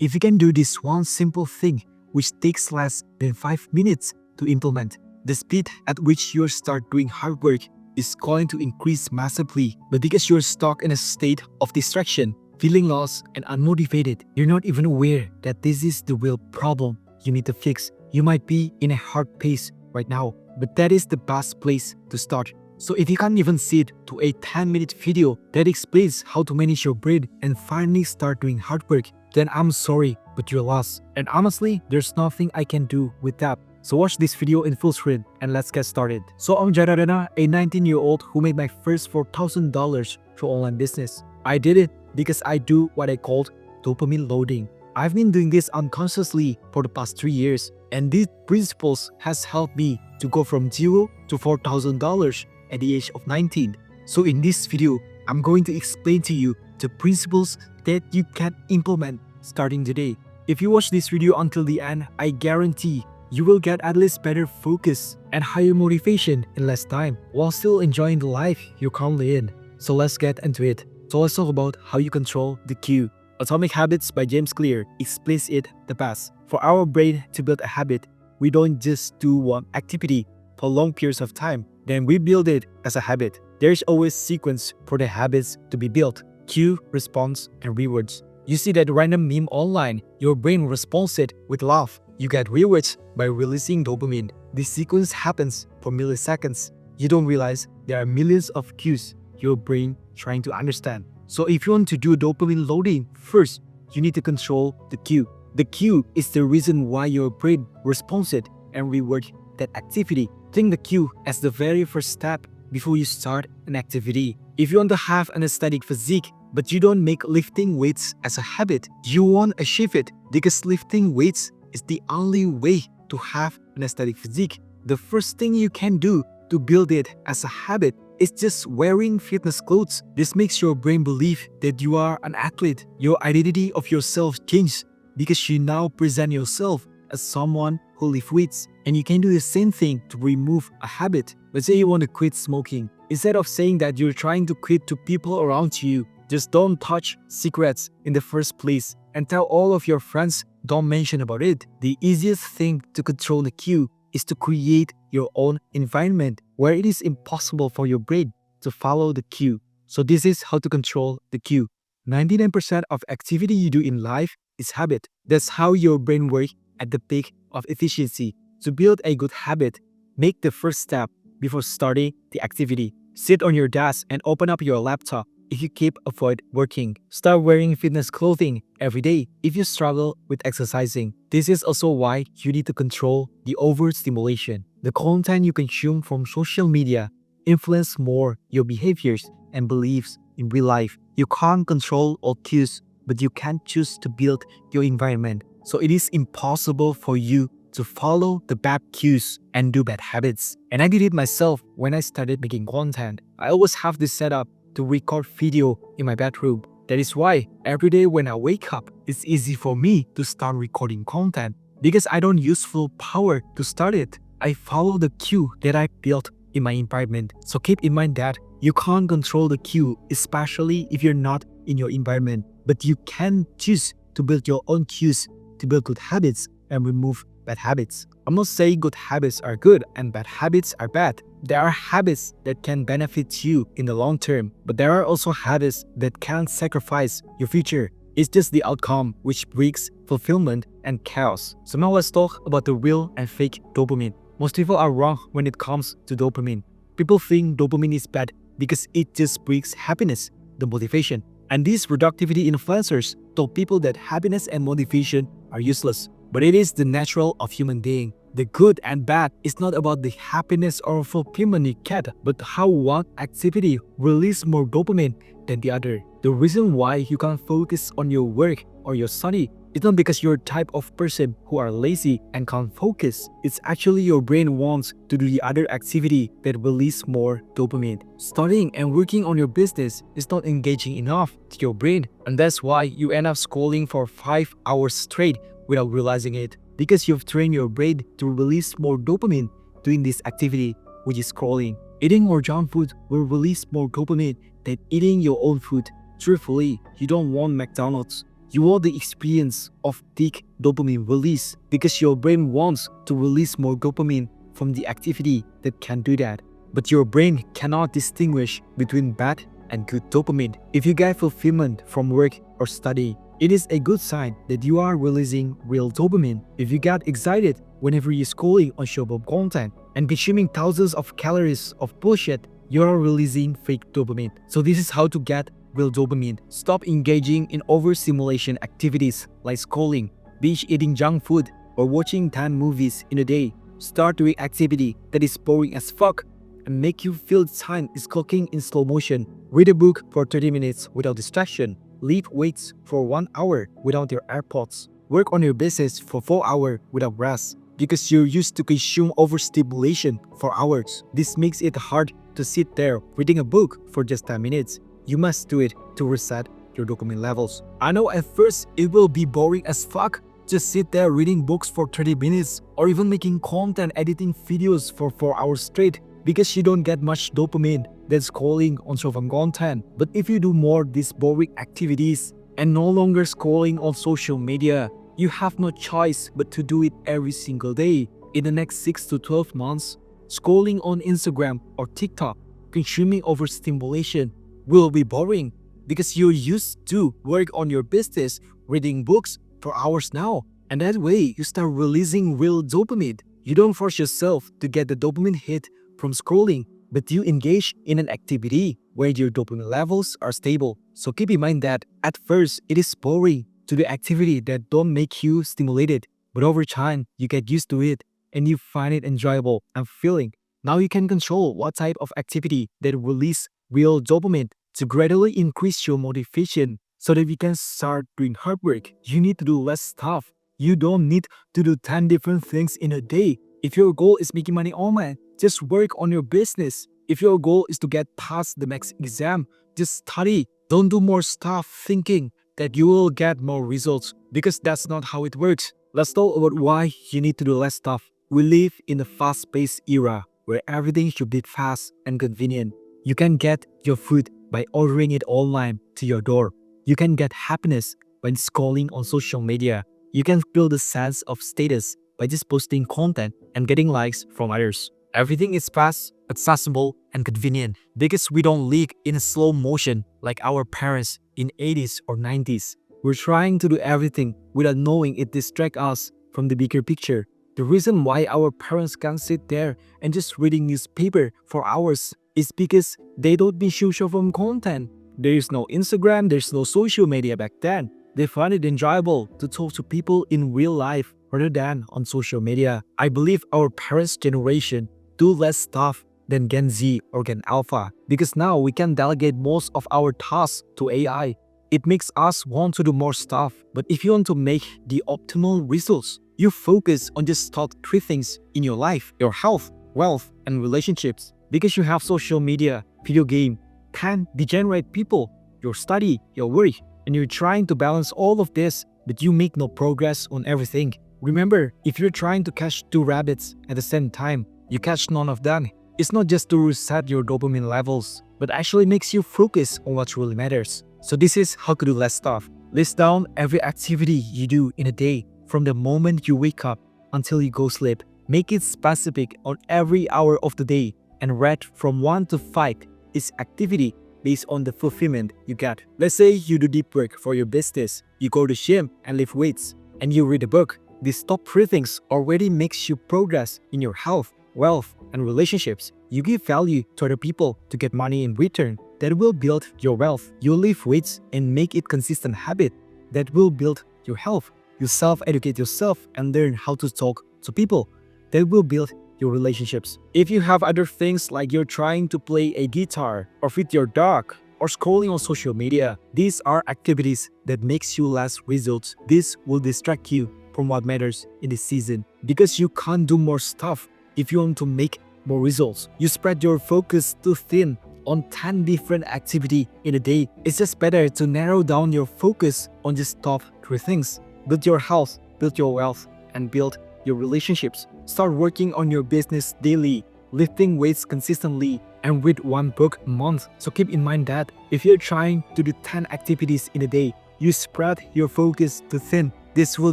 If you can do this one simple thing, which takes less than 5 minutes to implement, the speed at which you start doing hard work is going to increase massively. But because you're stuck in a state of distraction, feeling lost and unmotivated, you're not even aware that this is the real problem you need to fix. You might be in a hard pace right now, but that is the best place to start. So if you can't even sit to a 10-minute video that explains how to manage your brain and finally start doing hard work, then I'm sorry, but you're lost. And honestly, there's nothing I can do with that. So watch this video in full screen and let's get started. So I'm Jaradana, a 19-year-old who made my first $4,000 through online business. I did it because I do what I called dopamine loading. I've been doing this unconsciously for the past 3 years, and these principles has helped me to go from $0 to $4,000 at the age of 19. So in this video, I'm going to explain to you the principles that you can implement starting today. If you watch this video until the end, I guarantee you will get at least better focus and higher motivation in less time while still enjoying the life you're currently in. So let's get into it. So let's talk about how you control the cue. Atomic Habits by James Clear explains it the best. For our brain to build a habit, we don't just do one activity for long periods of time, then we build it as a habit. There's always sequence for the habits to be built: cue, response, and rewards. You see that random meme online, your brain responds it with love. You get rewards by releasing dopamine. This sequence happens for milliseconds. You don't realize there are millions of cues your brain trying to understand. So if you want to do dopamine loading, first, you need to control the cue. The cue is the reason why your brain responds it and rewards that activity. Think the cue as the very first step before you start an activity. If you want to have an aesthetic physique, but you don't make lifting weights as a habit, you won't achieve it because lifting weights is the only way to have an aesthetic physique. The first thing you can do to build it as a habit is just wearing fitness clothes. This makes your brain believe that you are an athlete. Your identity of yourself changes because you now present yourself as someone who lifts weights. And you can do the same thing to remove a habit. Let's say you want to quit smoking. Instead of saying that you're trying to quit to people around you, just don't touch cigarettes in the first place and tell all of your friends don't mention about it. The easiest thing to control the cue is to create your own environment where it is impossible for your brain to follow the cue. So this is how to control the cue. 99% of activity you do in life is habit. That's how your brain works at the peak of efficiency. To build a good habit, make the first step before starting the activity. Sit on your desk and open up your laptop if you keep avoid working. Start wearing fitness clothing every day if you struggle with exercising. This is also why you need to control the overstimulation. The content you consume from social media influence more your behaviors and beliefs in real life. You can't control all cues, but you can choose to build your environment. So it is impossible for you to follow the bad cues and do bad habits. And I did it myself when I started making content. I always have this setup to record video in my bedroom. That is why every day when I wake up, it's easy for me to start recording content because I don't use full power to start it. I follow the cue that I built in my environment. So keep in mind that you can't control the cue, especially if you're not in your environment, but you can choose to build your own cues to build good habits and remove bad habits. I'm not saying good habits are good and bad habits are bad. There are habits that can benefit you in the long term, but there are also habits that can sacrifice your future. It's just the outcome which brings fulfillment and chaos. So now let's talk about the real and fake dopamine. Most people are wrong when it comes to dopamine. People think dopamine is bad because it just brings happiness, the motivation. And these productivity influencers told people that happiness and motivation are useless. But it is the natural of human being. The good and bad is not about the happiness or fulfillment you get, but how one activity releases more dopamine than the other. The reason why you can't focus on your work or your study is not because you're a type of person who are lazy and can't focus. It's actually your brain wants to do the other activity that releases more dopamine. Studying and working on your business is not engaging enough to your brain, and that's why you end up scrolling for 5 hours straight without realizing it, because you've trained your brain to release more dopamine doing this activity, which is scrolling. Eating more junk food will release more dopamine than eating your own food. Truthfully, you don't want McDonald's You want the experience of thick dopamine release because your brain wants to release more dopamine from the activity that can do that. But your brain cannot distinguish between bad and good dopamine. If you get fulfillment from work or study, it is a good sign that you are releasing real dopamine. If you get excited whenever you're scrolling on short-form content and consuming thousands of calories of bullshit, you are releasing fake dopamine. So this is how to get real dopamine. Stop engaging in overstimulation activities like scrolling, binge eating junk food, or watching 10 movies in a day. Start doing activity that is boring as fuck and make you feel time is clocking in slow motion. Read a book for 30 minutes without distraction. Lift weights for 1 hour without your AirPods. Work on your business for 4 hours without rest because you're used to consume overstimulation for hours. This makes it hard to sit there reading a book for just 10 minutes. You must do it to reset your dopamine levels. I know at first it will be boring as fuck. Just sit there reading books for 30 minutes or even making content editing videos for 4 hours straight because you don't get much dopamine than scrolling on short-form content. But if you do more these boring activities and no longer scrolling on social media, you have no choice but to do it every single day. In the next 6 to 12 months, scrolling on Instagram or TikTok, consuming overstimulation will be boring because you're used to work on your business reading books for hours now. And that way, you start releasing real dopamine. You don't force yourself to get the dopamine hit from scrolling, but you engage in an activity where your dopamine levels are stable. So keep in mind that at first, it is boring to do activity that don't make you stimulated. But over time, you get used to it and you find it enjoyable and fulfilling. Now you can control what type of activity that release real dopamine to gradually increase your motivation so that you can start doing hard work. You need to do less stuff. You don't need to do 10 different things in a day. If your goal is making money online, just work on your business. If your goal is to get past the next exam, just study. Don't do more stuff thinking that you will get more results because that's not how it works. Let's talk about why you need to do less stuff. We live in a fast-paced era where everything should be fast and convenient. You can get your food by ordering it online to your door. You can get happiness by scrolling on social media. You can feel the sense of status by just posting content and getting likes from others. Everything is fast, accessible, and convenient because we don't live in a slow motion like our parents in 80s or 90s. We're trying to do everything without knowing it distracts us from the bigger picture. The reason why our parents can't sit there and just reading newspaper for hours is because they don't consume short-form content. There is no Instagram, there's no social media back then. They find it enjoyable to talk to people in real life rather than on social media. I believe our parents' generation do less stuff than Gen Z or Gen Alpha because now we can delegate most of our tasks to AI. It makes us want to do more stuff. But if you want to make the optimal results, you focus on just top 3 things in your life: your health, wealth, and relationships. Because you have social media, video game, can degenerate people, your study, your work, and you're trying to balance all of this, but you make no progress on everything. Remember, if you're trying to catch 2 rabbits at the same time, you catch none of them. It's not just to reset your dopamine levels, but actually makes you focus on what really matters. So this is how to do less stuff. List down every activity you do in a day from the moment you wake up until you go sleep. Make it specific on every hour of the day and rate from 1 to 5 is activity based on the fulfillment you get. Let's say you do deep work for your business, you go to gym and lift weights, and you read a book. These top 3 things already makes you progress in your health, wealth, and relationships. You give value to other people to get money in return. That will build your wealth. You lift weights and make it consistent habit. That will build your health. You self-educate yourself and learn how to talk to people. That will build your relationships. If you have other things like you're trying to play a guitar or feed your dog or scrolling on social media, these are activities that makes you less results. This will distract you from what matters in this season because you can't do more stuff if you want to make more results. You spread your focus too thin on 10 different activities in a day. It's just better to narrow down your focus on just top 3 things. Build your health, build your wealth, and build your relationships. Start working on your business daily, lifting weights consistently, and read 1 book a month. So keep in mind that if you're trying to do 10 activities in a day, You spread your focus too thin. This will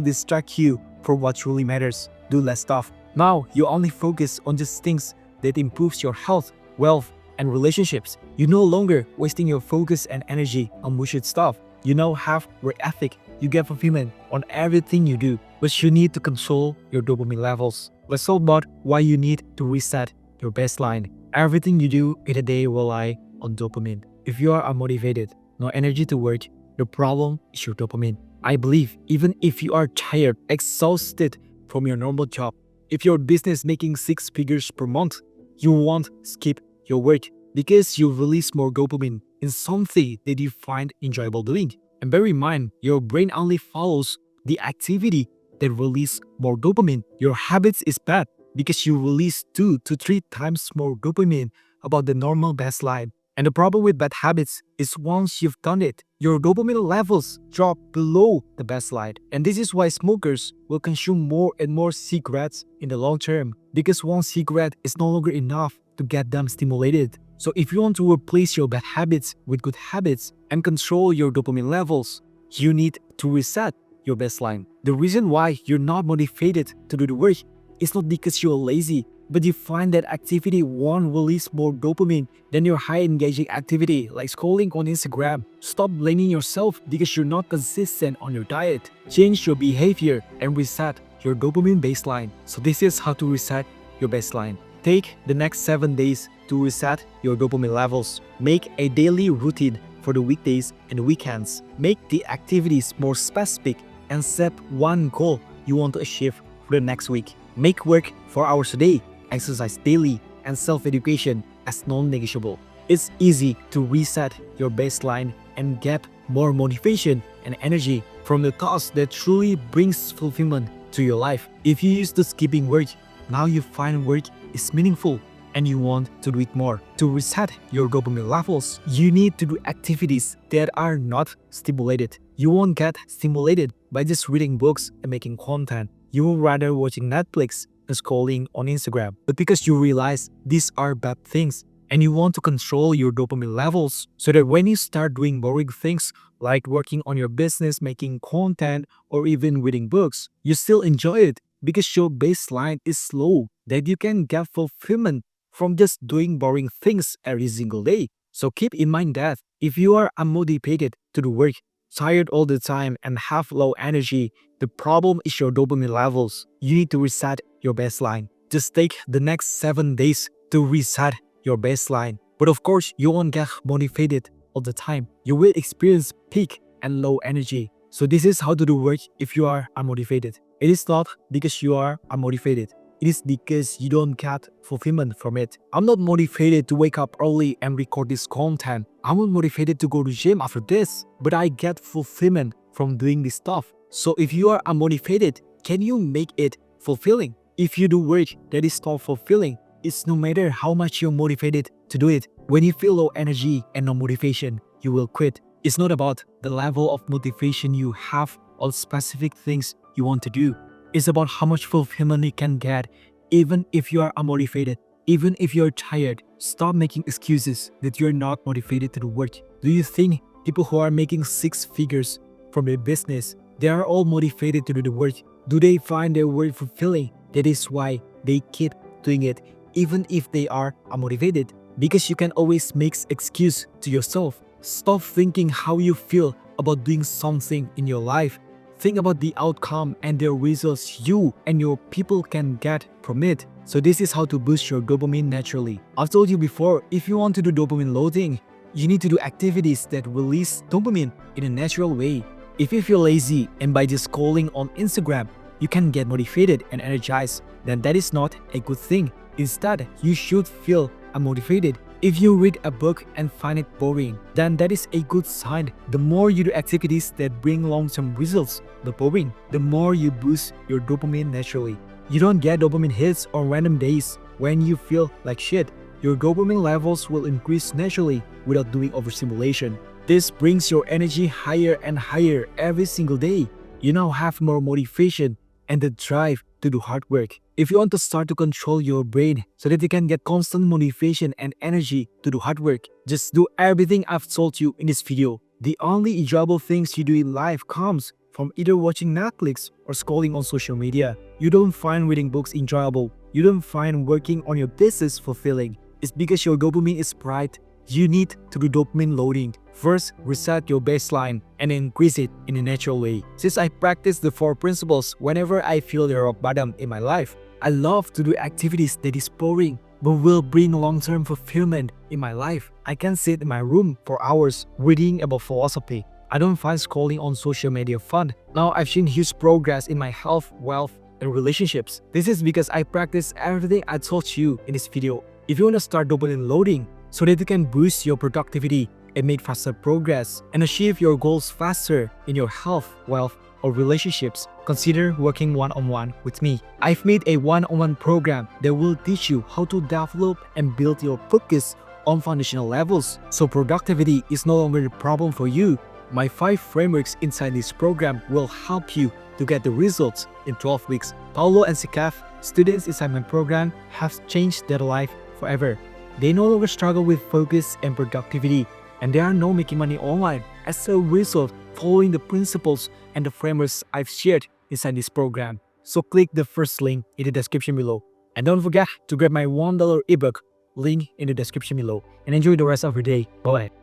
distract you from what truly matters. Do less stuff. Now you only focus on just things that improves your health, wealth, and relationships. You no longer wasting your focus and energy on bullshit stuff. You now have work ethic. You get fulfillment on everything you do, but you need to control your dopamine levels. Let's talk about why you need to reset your baseline. Everything you do in a day will rely on dopamine. If you are unmotivated, no energy to work, the problem is your dopamine. I believe even if you are tired, exhausted from your normal job, if your business making 6 figures per month, you won't skip your work because you release more dopamine in something that you find enjoyable doing. And bear in mind, your brain only follows the activity that release more dopamine. Your habits is bad because you release 2 to 3 times more dopamine about the normal baseline. And the problem with bad habits is once you've done it, your dopamine levels drop below the baseline. And this is why smokers will consume more and more cigarettes in the long term, because one cigarette is no longer enough to get them stimulated. So if you want to replace your bad habits with good habits and control your dopamine levels, you need to reset your baseline. The reason why you're not motivated to do the work is not because you're lazy, but you find that activity won't release more dopamine than your high engaging activity like scrolling on Instagram. Stop blaming yourself because you're not consistent on your diet. Change your behavior and reset your dopamine baseline. So this is how to reset your baseline. Take the next 7 days to reset your dopamine levels. Make a daily routine for the weekdays and weekends. Make the activities more specific and set one goal you want to achieve for the next week. Make work 4 hours a day, exercise daily, and self-education as non-negotiable. It's easy to reset your baseline and get more motivation and energy from the task that truly brings fulfillment to your life. If you used to skipping work, now you find work is meaningful and you want to do it more. To reset your dopamine levels, you need to do activities that are not stimulated. You won't get stimulated by just reading books and making content. You will rather watching Netflix and scrolling on Instagram. But because you realize these are bad things and you want to control your dopamine levels so that when you start doing boring things like working on your business, making content, or even reading books, you still enjoy it because your baseline is low, that you can get fulfillment from just doing boring things every single day. So keep in mind that if you are unmotivated to do work, tired all the time, and have low energy, the problem is your dopamine levels. You need to reset your baseline. Just take the next 7 days to reset your baseline. But of course, you won't get motivated all the time. You will experience peak and low energy. So this is how to do work if you are unmotivated. It is not because you are unmotivated. It is because you don't get fulfillment from it. I'm not motivated to wake up early and record this content. I'm not motivated to go to gym after this, but I get fulfillment from doing this stuff. So if you are unmotivated, can you make it fulfilling? If you do work that is not fulfilling, it's no matter how much you're motivated to do it. When you feel low energy and no motivation, you will quit. It's not about the level of motivation you have on specific things you want to do. It's about how much fulfillment you can get even if you are unmotivated, even if you're tired. Stop making excuses that you're not motivated to do work. Do you think people who are making 6 figures from their business, they are all motivated to do the work? Do they find their work fulfilling? That is why they keep doing it even if they are unmotivated. Because you can always make excuse to yourself. Stop thinking how you feel about doing something in your life. Think about the outcome and the results you and your people can get from it. So this is how to boost your dopamine naturally. I've told you before, if you want to do dopamine loading, you need to do activities that release dopamine in a natural way. If you feel lazy and by just scrolling on Instagram, you can get motivated and energized, then that is not a good thing. Instead, you should feel unmotivated. If you read a book and find it boring, then that is a good sign. The more you do activities that bring long-term results, the more you boost your dopamine naturally. You don't get dopamine hits on random days when you feel like shit. Your dopamine levels will increase naturally without doing overstimulation. This brings your energy higher and higher every single day. You now have more motivation and the drive to do hard work. If you want to start to control your brain so that you can get constant motivation and energy to do hard work, just do everything I've told you in this video. The only enjoyable things you do in life comes from either watching Netflix or scrolling on social media. You don't find reading books enjoyable. You don't find working on your business fulfilling. It's because your dopamine is bright. You need to do dopamine loading. First, reset your baseline and increase it in a natural way. Since I practice the 4 principles whenever I feel the rock bottom in my life, I love to do activities that is boring but will bring long-term fulfillment in my life. I can sit in my room for hours reading about philosophy. I don't find scrolling on social media fun. Now I've seen huge progress in my health, wealth, and relationships. This is because I practice everything I told you in this video. If you want to start dopamine loading so that you can boost your productivity and make faster progress and achieve your goals faster in your health, wealth, or relationships, consider working one-on-one with me. I've made a one-on-one program that will teach you how to develop and build your focus on foundational levels, so productivity is no longer a problem for you. My 5 frameworks inside this program will help you to get the results in 12 weeks. Paulo and Sikaf, students inside my program, have changed their life forever. They no longer struggle with focus and productivity, and they are now making money online as a result following the principles and the frameworks I've shared inside this program. So click the first link in the description below. And don't forget to grab my $1 ebook link in the description below. And enjoy the rest of your day. Bye-bye.